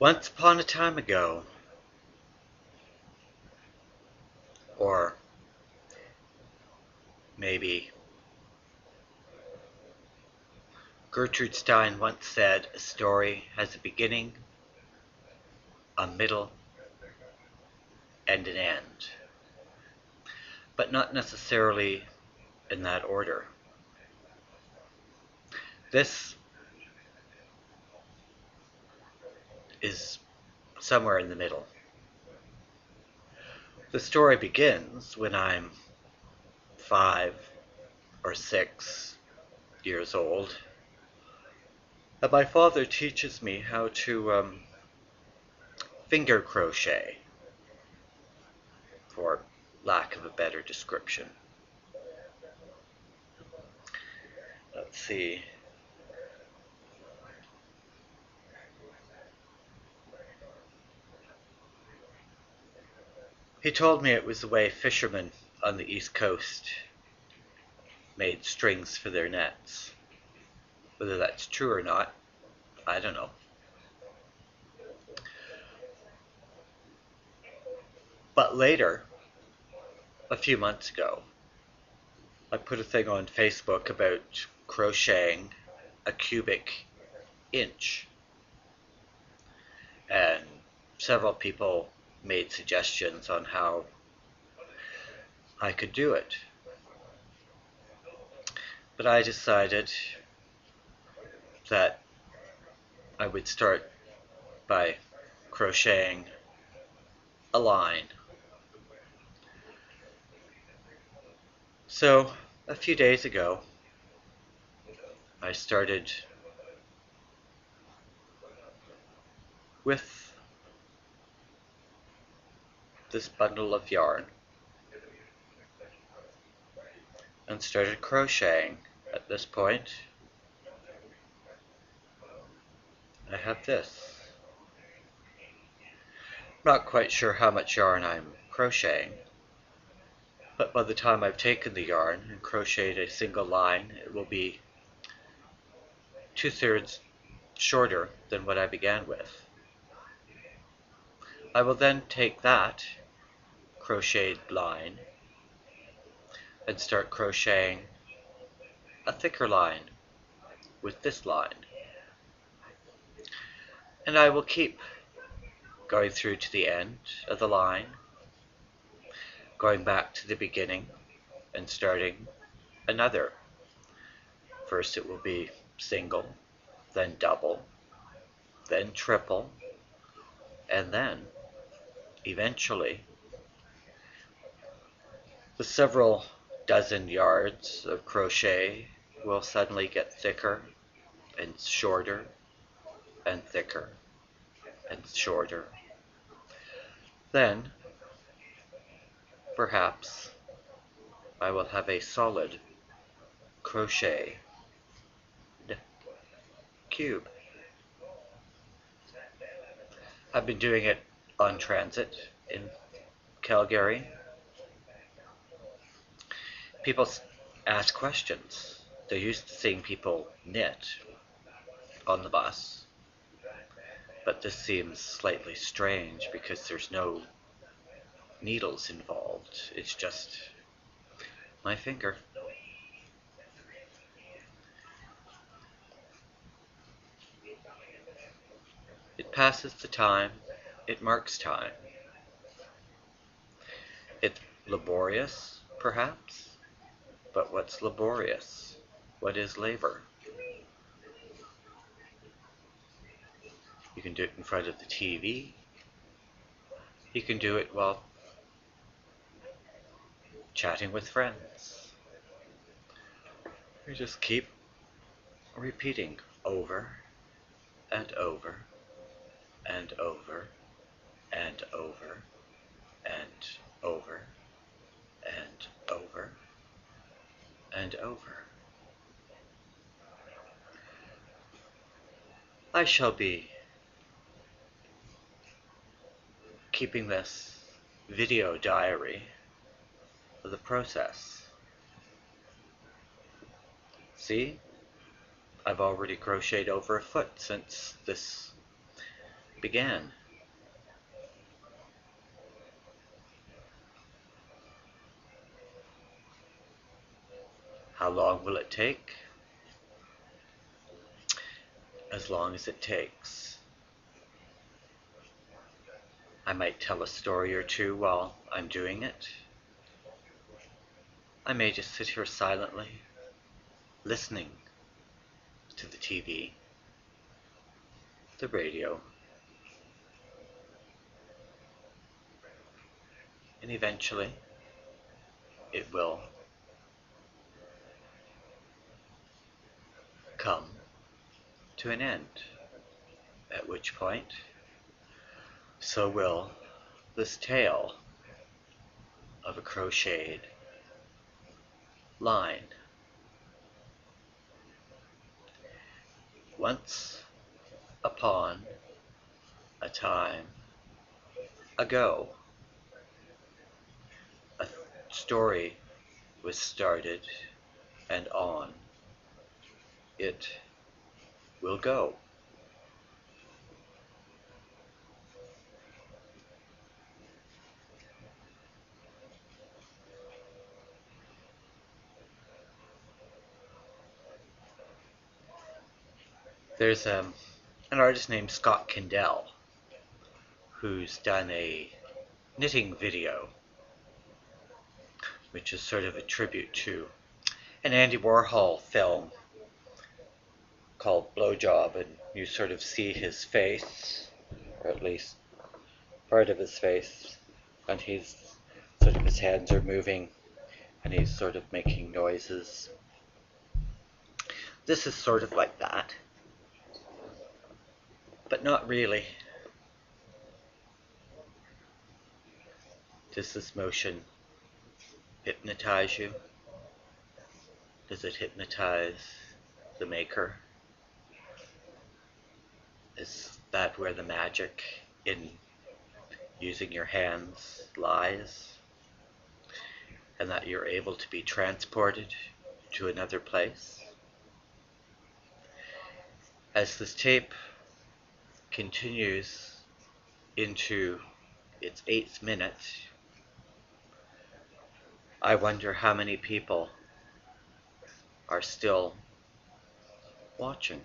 Once upon a time ago, or maybe Gertrude Stein once said, a story has a beginning, a middle, and an end, but not necessarily in that order. This is somewhere in the middle. The story begins when I'm 5 or 6 years old, and my father teaches me how to finger crochet, for lack of a better description. Let's see. He told me it was the way fishermen on the East Coast made strings for their nets. Whether that's true or not, I don't know. But later, a few months ago, I put a thing on Facebook about crocheting a cubic inch, and several people made suggestions on how I could do it. But I decided that I would start by crocheting a line. So, a few days ago, I started with this bundle of yarn and started crocheting. At this point, I have this. Not quite sure how much yarn I'm crocheting, but by the time I've taken the yarn and crocheted a single line, it will be 2/3 shorter than what I began with. I will then take that crocheted line and start crocheting a thicker line with this line. And I will keep going through to the end of the line, going back to the beginning and starting another. First it will be single, then double, then triple, and then eventually the several dozen yards of crochet will suddenly get thicker and shorter and thicker and shorter. Then, perhaps, I will have a solid crochet cube. I've been doing it on transit in Calgary. People ask questions. They're used to seeing people knit on the bus, but this seems slightly strange because there's no needles involved. It's just my finger. It passes the time. It marks time. It's laborious, perhaps, but what's laborious? What is labor? You can do it in front of the TV. You can do it while chatting with friends. You just keep repeating over and over and over and over and over and over and over. I shall be keeping this video diary of the process. See? I've already crocheted over a foot since this began. How long will it take? As long as it takes. I might tell a story or two while I'm doing it. I may just sit here silently, listening to the TV, the radio, and eventually it will come to an end, at which point so will this tale of a crocheted line. Once upon a time ago, a story was started, and on it will go. There's an artist named Scott Kendall who's done a knitting video, which is sort of a tribute to an Andy Warhol film called Blowjob, and you sort of see his face, or at least part of his face, and he's sort of, his hands are moving and he's sort of making noises. This is sort of like that, but not really. Does this motion hypnotize you? Does it hypnotize the maker? Is that where the magic in using your hands lies? And that you're able to be transported to another place? As this tape continues into its 8th minute, I wonder how many people are still watching.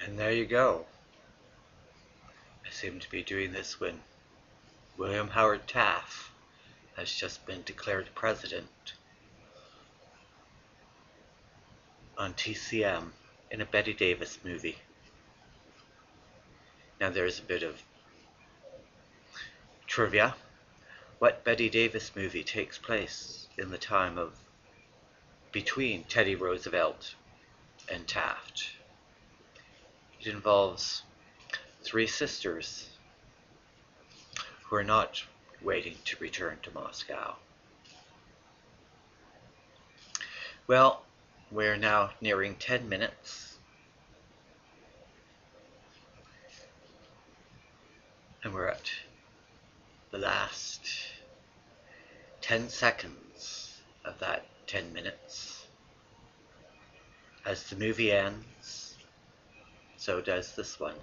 And there you go. I seem to be doing this when William Howard Taft has just been declared president on TCM in a Bette Davis movie. Now there's a bit of trivia. What Bette Davis movie takes place in the time of between Teddy Roosevelt and Taft? It involves 3 sisters who are not waiting to return to Moscow. Well, we're now nearing 10 minutes. And we're at the last 10 seconds of that 10 minutes. As the movie ends, so does this one.